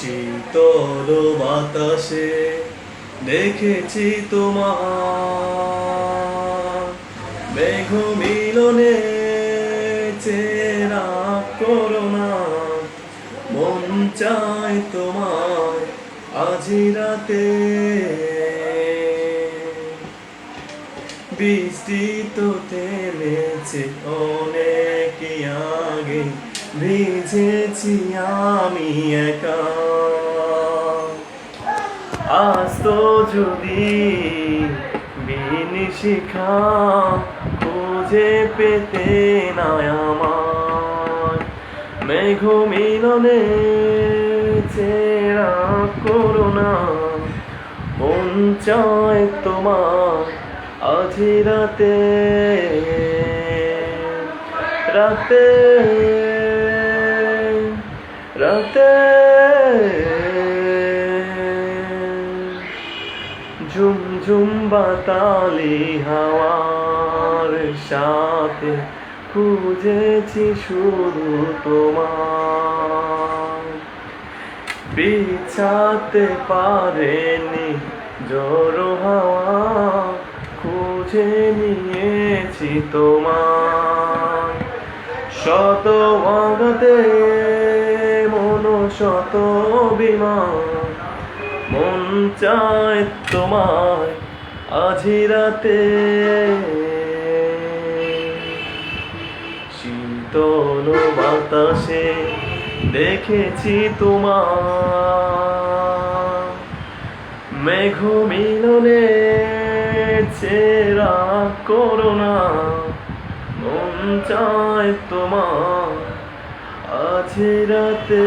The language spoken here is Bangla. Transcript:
শীতল বাতাসে দেখেছি তোমার মেঘ মিলনে চেরা করোনা মন চায় তোমার আজি রাতে বৃষ্টি তো থেমেছে অনেক আগে ভিজেছি আমি একা আজ তো যদি বিনিশিখা খুঁজে পেতে না আমার মেঘ মিলনে চেরা করোনা মন চায় তোমার আজি রাতে রাতে রাতে ঝুম ঝুম বাতালি হাওয়ার সাথে খুঁজেছি শুধু তোমার বিছাতে পারেনি জোড়ো হাওয়া খুঁজে নিয়েছি তোমার শত আঘাতে মন শত বিমান মন চায় তোমায় আজি রাতে শীতল বাতাসে দেখেছি তোমার মেঘ মিলনে চেরা করোনা মন চায় তোমার আজি রাতে।